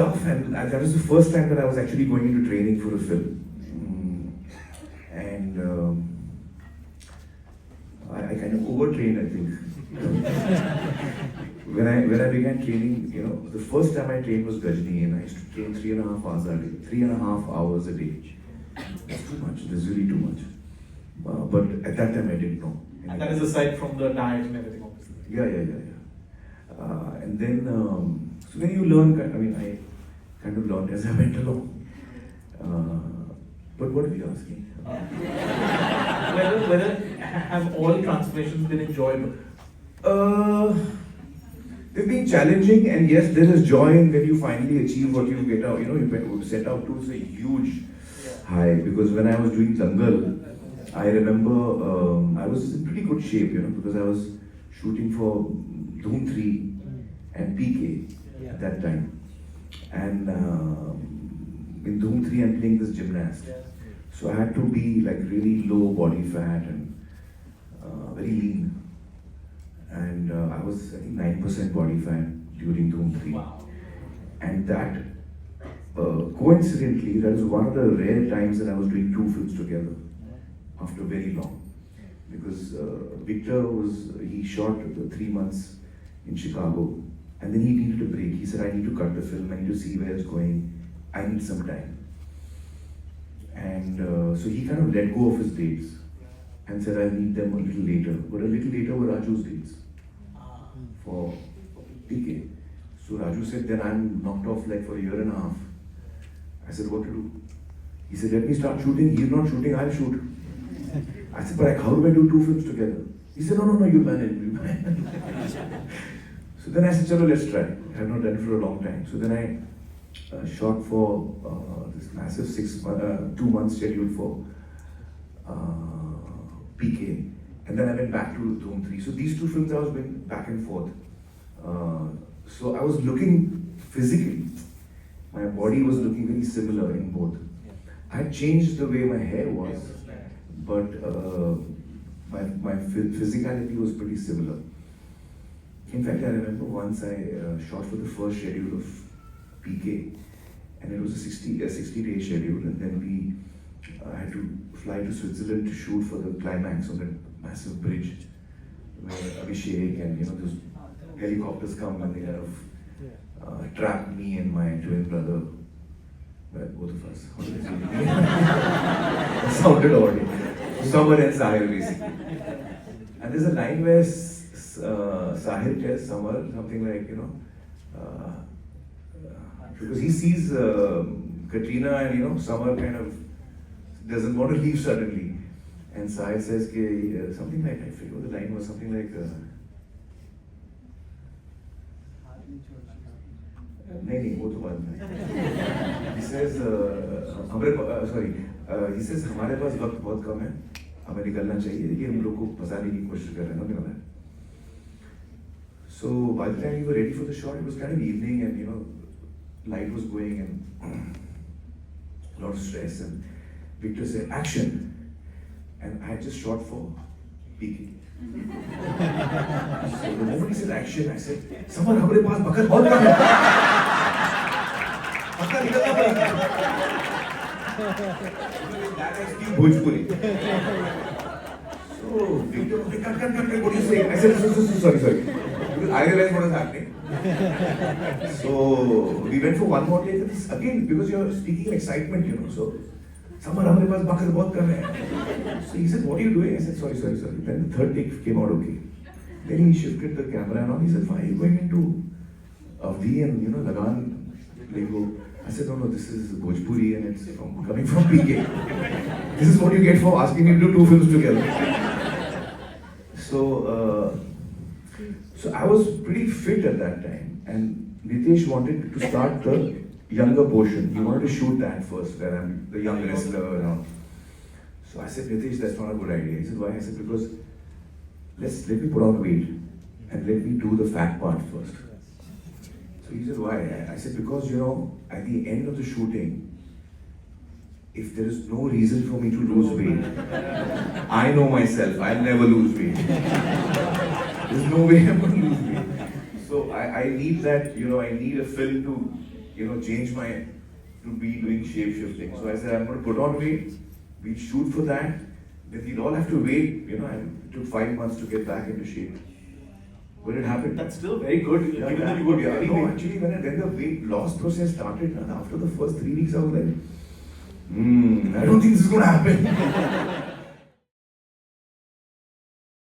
tough, and that was the first time that I was actually going into training for a film. And I kind of overtrained, I think. When I began training, the first time I trained was Gajni, and I used to train 3.5 hours a day. 3.5 hours a day. That's too much. That's really too much. But at that time I didn't know. And that is aside from the diet and everything, obviously. Yeah. And then, so then you learn. I kind of learned as I went along. But what are you asking? Whether have all transformations been enjoyable? They've been challenging, and yes, there is joy in when you finally achieve what you get out. You set out to. It's a huge high, because when I was doing Dangal, I remember I was in pretty good shape, because I was shooting for Dhoom 3 and PK at that time. And in Dhoom 3, I'm playing this gymnast. So I had to be like really low body fat and very lean. And I was, I think, 9% body fat during Dhoom 3. Wow. And that, coincidentally, that is one of the rare times that I was doing 2 films together after very long. Because Victor he shot 3 months in Chicago, and then he needed a break. He said, I need to cut the film, I need to see where it's going, I need some time. And so he kind of let go of his dates and said, I'll need them a little later. But a little later were Raju's dates for PK. So Raju said, then I'm knocked off like for 1.5 years. I said, what to do? He said, let me start shooting. He's not shooting, I'll shoot. I said, but how do I do 2 films together? He said, no, you manage. So then I said, chalo, let's try. I have not done it for a long time. So then I shot for this massive 2 month schedule for PK. And then I went back to Dhoom 3. So these 2 films I was going back and forth. So I was looking physically. My body was looking very similar in both. I had changed the way my hair was, but my physicality was pretty similar. In fact, I remember once I shot for the first schedule of PK, and it was a 60-day schedule, and then we had to fly to Switzerland to shoot for the climax on that massive bridge where Abhishek and those helicopters come and they kind of trap me and my twin brother. Well, both of us. How did I say it? Sounded odd. Samar and Sahil, basically. And there's a line where Sahil tells Samar something like, because he sees Katrina and Samar kind of doesn't want to leave suddenly. And Sahil says something like, I forget what the line was, something like, नहीं वो तो बात नहीं. He says he says हमारे पास वक्त बहुत कम है, हमें निकलना चाहिए, ये हम लोग को फंसाने की कोशिश कर रहे हैं ना. So by the time we were ready for the shot, it was kind of evening, and light was going, and a lot of stress. And Victor said, action, and I had just shot for PK. So the moment he said action, I said, "Samar, हमारे पास वक्त बहुत कम है, पक्का निकलना पड़ेगा." That I speak Bhojpuri. So Victor, cut, what do you say? I said, sorry. Because I realized what was happening. So we went for one more take. Again, because you're speaking excitement, so Samar, हमारे पास वक्त बहुत कम है. So he said, what are you doing? I said, sorry. Then the third take came out okay. Then he shifted the camera and all. He said, why are you going into Avdi and Lagan lingo? I said, no, this is Bhojpuri and it's coming from PK. This is what you get for asking me to do 2 films together. So I was pretty fit at that time, and Nitesh wanted to start the younger portion. He wanted to shoot that first, where I'm the young wrestler and all. So I said, Nitesh, that's not a good idea. He said, why? I said, because let me put on weight and let me do the fat part first. So he said, why? I said, because at the end of the shooting, if there is no reason for me to lose weight, I know myself, I'll never lose weight. There's no way I'm going to lose weight. So I need that, I need a film to, change to be doing shape shifting. So I said, I'm going to put on weight, we'll shoot for that, then we'll all have to wait, and it took 5 months to get back into shape. But it happened. That's still very good. Yeah, given that you good, were yeah. very No, big. actually, when the weight loss process started, after the first 3 weeks, I was like, I don't think this is going to happen.